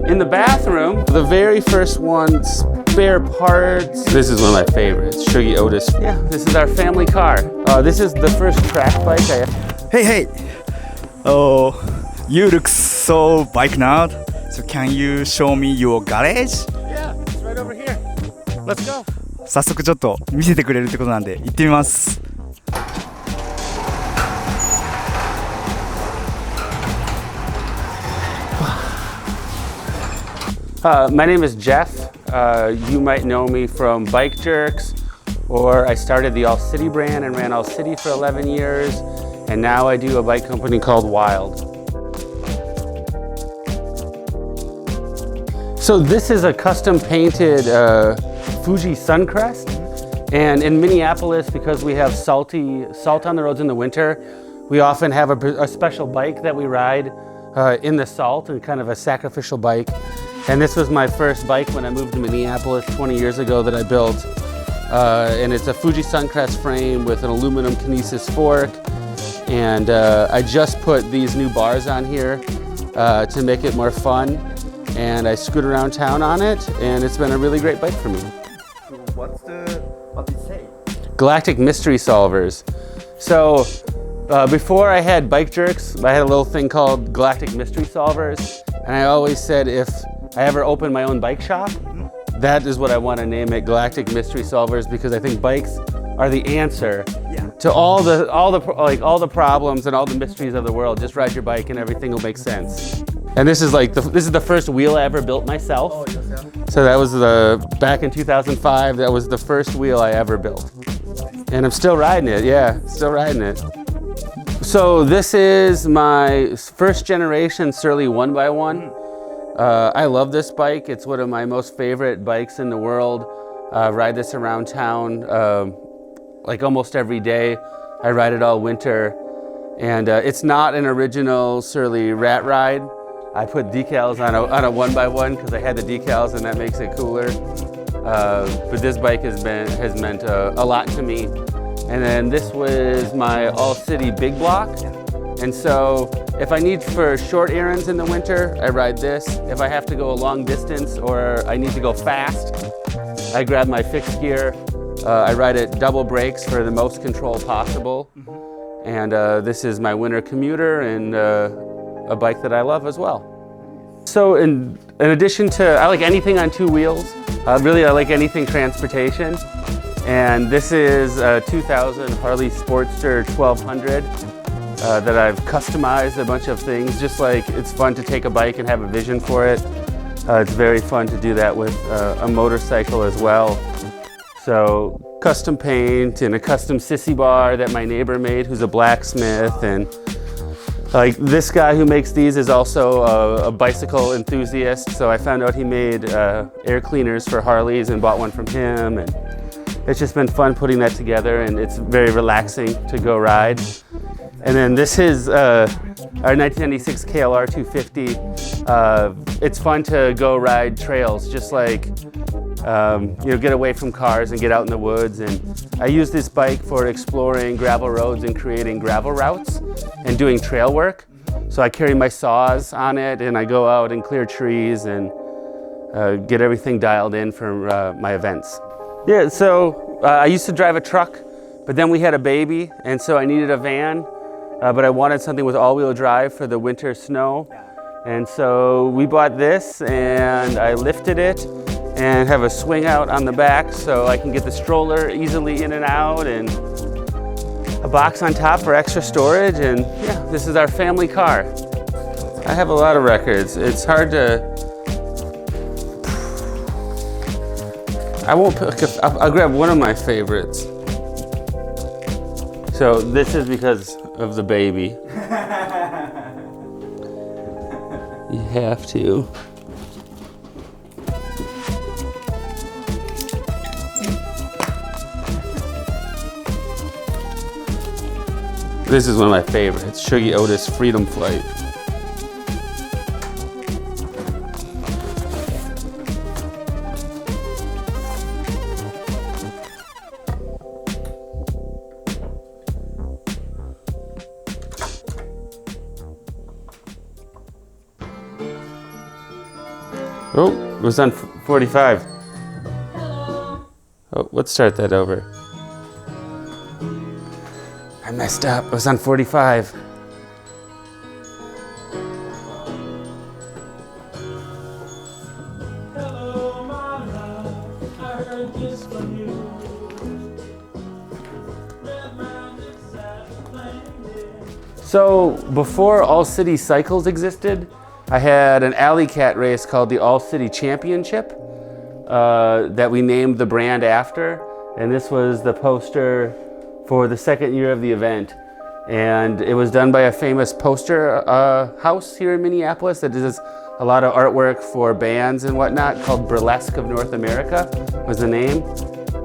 In the bathroom, the very first one, spare parts. This is one of my favorites, Shuggy Otis. Yeah, this is our family car. This is the first track bike I have. Hey, oh, you look so bike nerd. So can you show me your garage? Yeah, it's right over here. Let's go. 早速ちょっと見せてくれるってことなんで行ってみます。My name is Jeff. You might know me from Bike Jerks, or I started the All City brand and ran All City for 11 years, and now I do a bike company called WILDE. So this is a custom painted Fuji Suncrest, and in Minneapolis, because we have salt on the roads in the winter, we often have a special bike that we ride in the salt, and kind of a sacrificial bike. And this was my first bike when I moved to Minneapolis 20 years ago that I built. And it's a Fuji Suncrest frame with an aluminum kinesis fork. And I just put these new bars on here to make it more fun. And I scoot around town on it, and it's been a really great bike for me. What did it say? Galactic Mystery Solvers. So before I had Bike Jerks, I had a little thing called Galactic Mystery Solvers. And I always said if I ever open my own bike shop, that is what I want to name it, Galactic Mystery Solvers, because I think bikes are the answer to all the problems and all the mysteries of the world. Just ride your bike and everything will make sense. And this is the first wheel I ever built myself. So that was back in 2005. That was the first wheel I ever built, and I'm still riding it. Yeah, still riding it. So this is my first generation Surly 1x1. I love this bike. It's one of my most favorite bikes in the world. Ride this around town like almost every day. I ride it all winter. And it's not an original Surly rat ride. I put decals on a 1x1 because I had the decals and that makes it cooler. But this bike has meant a lot to me. And then this was my All City big block. And so if I need for short errands in the winter, I ride this. If I have to go a long distance or I need to go fast, I grab my fixed gear. I ride it double brakes for the most control possible. And this is my winter commuter and a bike that I love as well. So in addition to, I like anything on two wheels. Really, I like anything transportation. And this is a 2000 Harley Sportster 1200 that I've customized a bunch of things. Just like it's fun to take a bike and have a vision for it. It's very fun to do that with a motorcycle as well. So custom paint and a custom sissy bar that my neighbor made, who's a blacksmith. And like this guy who makes these is also a bicycle enthusiast. So I found out he made air cleaners for Harleys and bought one from him. And it's just been fun putting that together, and it's very relaxing to go ride. And then this is our 1996 KLR 250. It's fun to go ride trails, just like get away from cars and get out in the woods. And I use this bike for exploring gravel roads and creating gravel routes and doing trail work. So I carry my saws on it, and I go out and clear trees and get everything dialed in for my events. Yeah, so I used to drive a truck, but then we had a baby, and so I needed a van, but I wanted something with all-wheel drive for the winter snow. And so we bought this, and I lifted it and have a swing out on the back so I can get the stroller easily in and out, and a box on top for extra storage. And yeah, this is our family car. I have a lot of records. It's hard to, I won't pick, I'll grab one of my favorites. So this is because of the baby. You have to. This is one of my favorites, Shuggy Otis Freedom Flight. Oh, it was on 45. Oh, let's start that over. I messed up. It was on 45. So before All City Cycles existed, I had an alley cat race called the All City Championship that we named the brand after. And this was the poster for the second year of the event. And it was done by a famous poster house here in Minneapolis that does a lot of artwork for bands and whatnot, called Burlesque of North America was the name.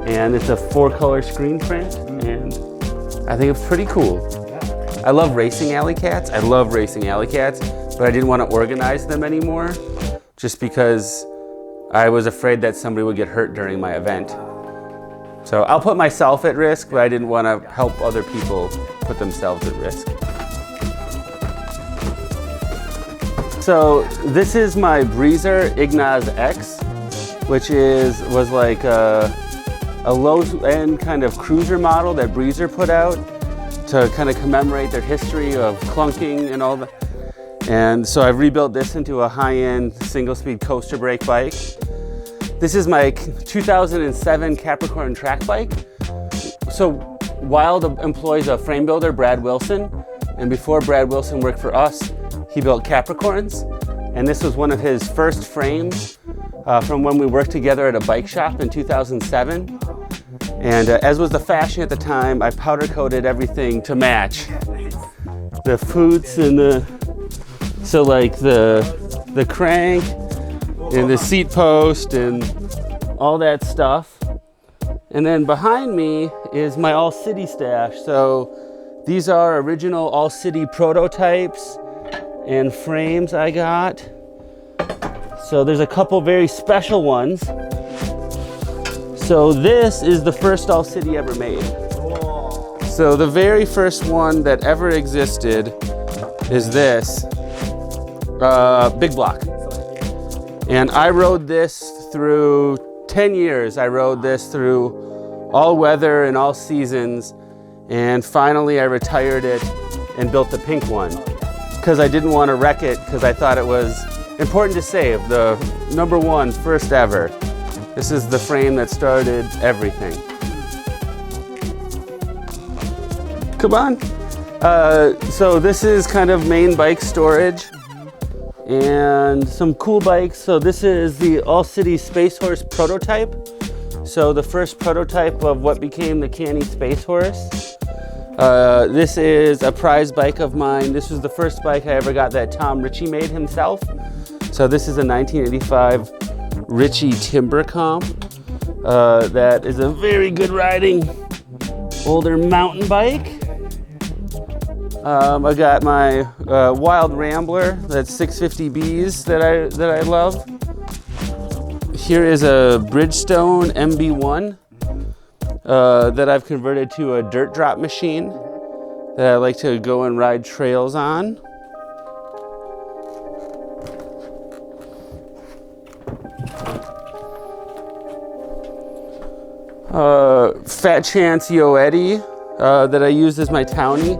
And it's a 4-color screen print, and I think it's pretty cool. I love racing alley cats. I love racing alley cats, but I didn't want to organize them anymore just because I was afraid that somebody would get hurt during my event. So I'll put myself at risk, but I didn't want to help other people put themselves at risk. So this is my Breezer Ignaz X, which was like a low-end kind of cruiser model that Breezer put out to kind of commemorate their history of clunking and all that. And so I've rebuilt this into a high-end single-speed coaster brake bike. This is my 2007 Capricorn track bike. So WILDE employs a frame builder, Brad Wilson. And before Brad Wilson worked for us, he built Capricorns. And this was one of his first frames from when we worked together at a bike shop in 2007. And as was the fashion at the time, I powder coated everything to match. The foots and so like the crank and the seat post and all that stuff. And then behind me is my All City stash. So these are original All City prototypes and frames I got. So there's a couple very special ones. So this is the first All City ever made. So the very first one that ever existed is this, Big Block. And I rode this through 10 years. I rode this through all weather and all seasons. And finally I retired it and built the pink one because I didn't want to wreck it, because I thought it was important to save the #1 first ever. This is the frame that started everything. Come on. So this is kind of main bike storage and some cool bikes. So this is the All City Space Horse prototype. So the first prototype of what became the Canny Space Horse. This is a prize bike of mine. This was the first bike I ever got that Tom Ritchie made himself. So this is a 1985 Ritchie Timber Comp. That is a very good riding older mountain bike. I got my Wild Rambler, that's 650Bs that I love. Here is a Bridgestone MB1 that I've converted to a dirt drop machine that I like to go and ride trails on. Fat Chance Yoeti that I used as my townie.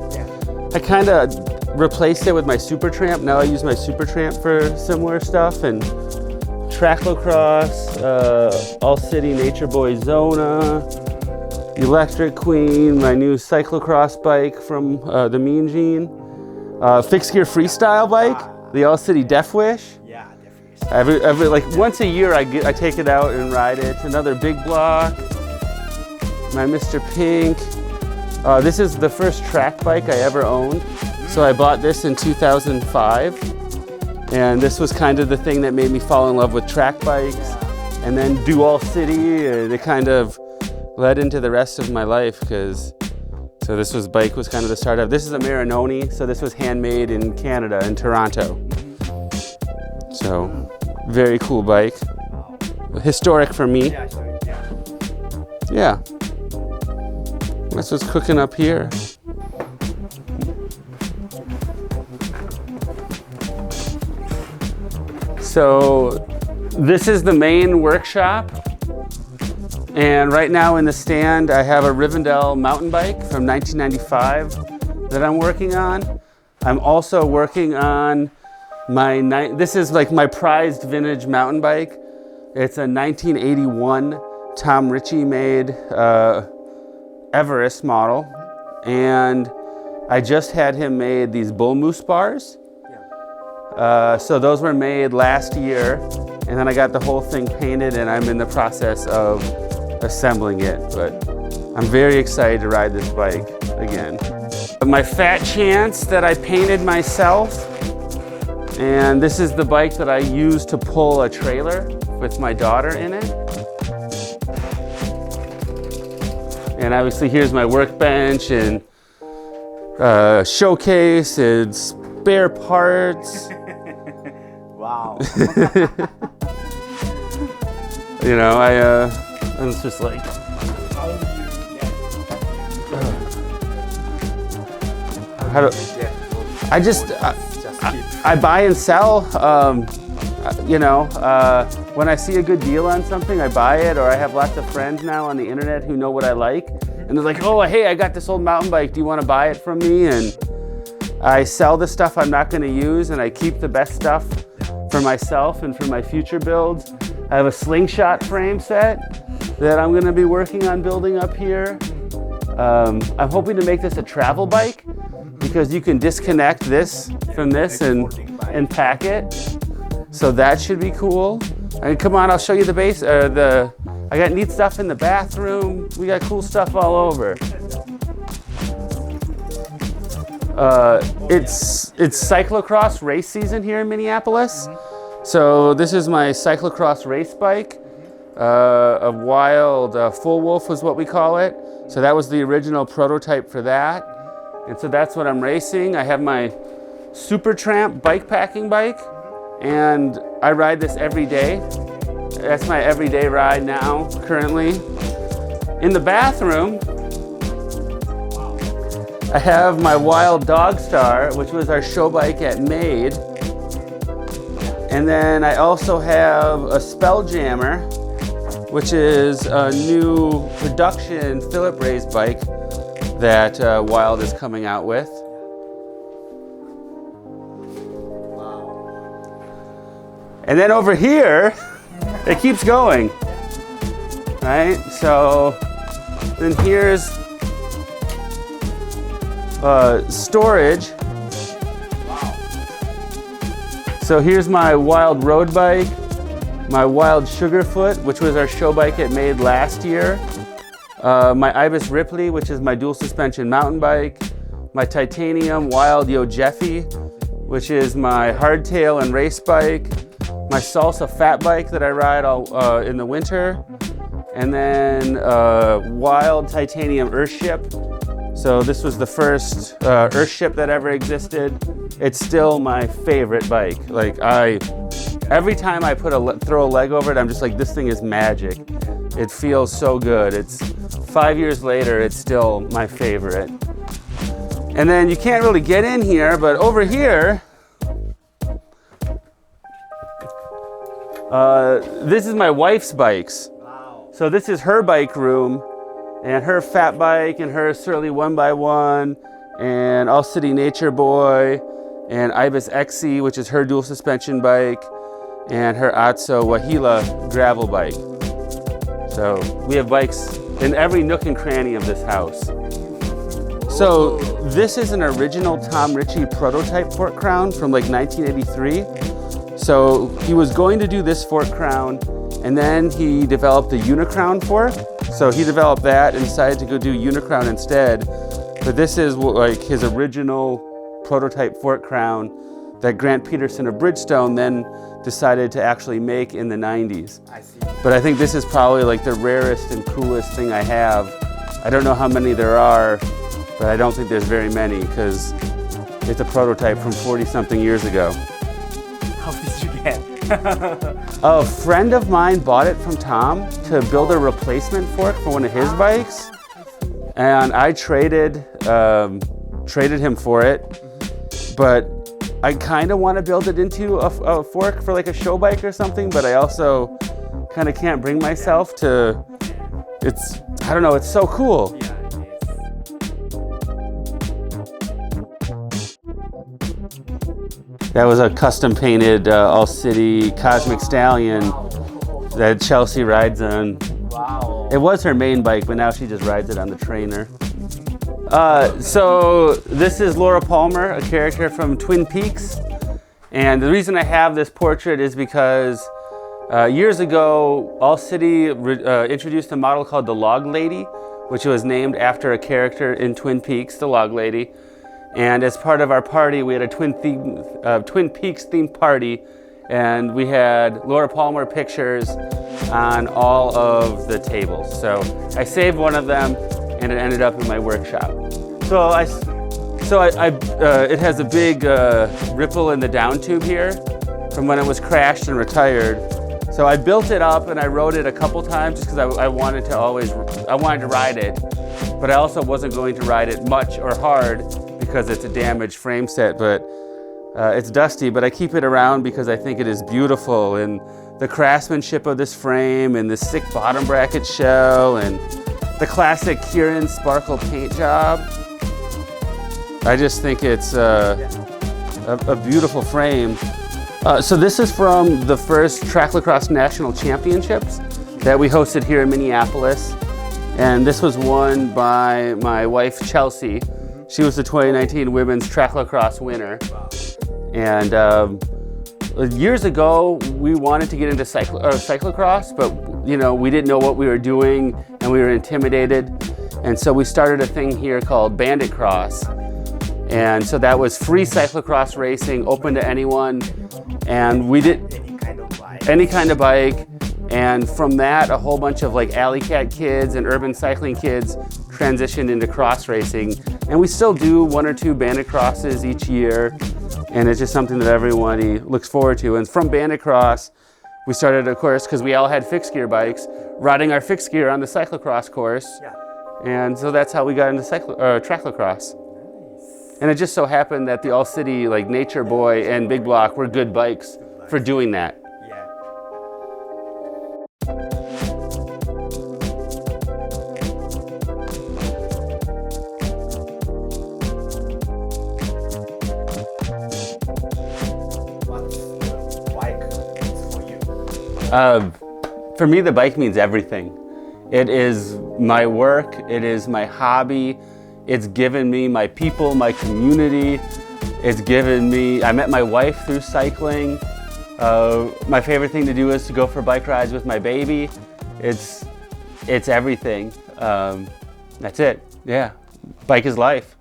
I kind of replaced it with my Super Tramp. Now I use my Super Tramp for similar stuff. And track lacrosse, All City Nature Boy Zona, Electric Queen, my new cyclocross bike from the Mean Gene, fixed gear freestyle bike, the All City Death Wish. Yeah, Death Wish. Every like once a year I take it out and ride it. Another Big Block, my Mr. Pink. This is the first track bike I ever owned. So I bought this in 2005. And this was kind of the thing that made me fall in love with track bikes. And then do All City, and it kind of led into the rest of my life, because so this bike was kind of the start of. This is a Marinoni, so this was handmade in Canada, in Toronto. So very cool bike. Historic for me. Yeah. That's what's cooking up here. So This is the main workshop. And right now in the stand, I have a Rivendell mountain bike from 1995 that I'm working on. I'm also working on this is like my prized vintage mountain bike. It's a 1981 Tom Ritchie made Everest model. And I just had him made these bull moose bars. So those were made last year. And then I got the whole thing painted and I'm in the process of assembling it. But I'm very excited to ride this bike again. My fat chance that I painted myself. And this is the bike that I use to pull a trailer with my daughter in it. And obviously here's my workbench and showcase and spare parts. Wow. You know, I was just like, I buy and sell. You know, when I see a good deal on something, I buy it, or I have lots of friends now on the internet who know what I like. And they're like, oh, hey, I got this old mountain bike. Do you want to buy it from me? And I sell the stuff I'm not going to use, and I keep the best stuff for myself and for my future builds. I have a slingshot frame set that I'm going to be working on building up here. I'm hoping to make this a travel bike because you can disconnect this from this and pack it. So that should be cool. And come on, I'll show you the base. I got neat stuff in the bathroom. We got cool stuff all over. It's cyclocross race season here in Minneapolis. So this is my cyclocross race bike. A Wild Full Wolf was what we call it. So that was the original prototype for that. And so that's what I'm racing. I have my Super Tramp bike packing bike, and I ride this every day. That's my everyday ride now, currently. In the bathroom, I have my Wild Dog Star, which was our show bike at Made. And then I also have a Spelljammer, which is a new production Philip raised bike that Wild is coming out with. And then over here, it keeps going, right? So then here's storage. So here's my Wild road bike, my Wild Sugarfoot, which was our show bike it made last year, my Ibis Ripley, which is my dual suspension mountain bike, my Titanium Wild Yo Jeffy, which is my hardtail and race bike, my Salsa fat bike that I ride all, in the winter, and then Wild Titanium Earthship. So this was the first Earthship that ever existed. It's still my favorite bike. Like every time I throw a leg over it, I'm just like, this thing is magic. It feels so good. It's 5 years later, it's still my favorite. And then you can't really get in here, but over here, this is my wife's bikes. Wow. So this is her bike room, and her fat bike, and her Surly 1x1, and All City Nature Boy, and Ibis XC, which is her dual suspension bike, and her Atso Wahila gravel bike. So we have bikes in every nook and cranny of this house. So this is an original Tom Ritchie prototype fork crown from like 1983. So he was going to do this fork crown, and then he developed the Unicrown fork. So he developed that and decided to go do Unicrown instead. But this is like his original prototype fork crown that Grant Peterson of Bridgestone then decided to actually make in the 90s. I see. But I think this is probably like the rarest and coolest thing I have. I don't know how many there are, but I don't think there's very many because it's a prototype from 40-something years ago. How did you get? A friend of mine bought it from Tom to build a replacement fork for one of his bikes, and I traded him for it. But I kind of want to build it into a fork for like a show bike or something, but I also kind of can't bring myself to, I don't know, it's so cool. That was a custom painted All City Cosmic Stallion that Chelsea rides on. Wow. It was her main bike, but now she just rides it on the trainer. So this is Laura Palmer, a character from Twin Peaks. And the reason I have this portrait is because years ago, All City introduced a model called the Log Lady, which was named after a character in Twin Peaks, the Log Lady. And as part of our party, we had a Twin Peaks themed party, and we had Laura Palmer pictures on all of the tables. So I saved one of them, and it ended up in my workshop. So it has a big ripple in the down tube here from when it was crashed and retired. So I built it up and I rode it a couple times just because I wanted to ride it, but I also wasn't going to ride it much or hard because it's a damaged frame set. But it's dusty, but I keep it around because I think it is beautiful, and the craftsmanship of this frame and the sick bottom bracket shell and the classic Kieran sparkle paint job. I just think it's a beautiful frame. So this is from the first Track Lacrosse National Championships that we hosted here in Minneapolis. And this was won by my wife, Chelsea. She was the 2019 Women's Track Lacrosse winner. And years ago, we wanted to get into cyclocross, but we didn't know what we were doing and we were intimidated. And so we started a thing here called Bandit Cross. And so that was free cyclocross racing, open to anyone. And we did any kind of bike. And from that, a whole bunch of like alley cat kids and urban cycling kids transitioned into cross racing. And we still do 1 or 2 bandit crosses each year. And it's just something that everybody looks forward to. And from bandit cross, we started, of course, because we all had fixed gear bikes, riding our fixed gear on the cyclocross course. Yeah. And so that's how we got into track lacrosse. And it just so happened that the All City, like Nature Boy and Big Block, were good bikes for doing that. Yeah. What's the bike for you? For me, the bike means everything. It is my work, it is my hobby. It's given me my people, my community. It's given me, I met my wife through cycling. My favorite thing to do is to go for bike rides with my baby. It's everything. That's it, yeah. Bike is life.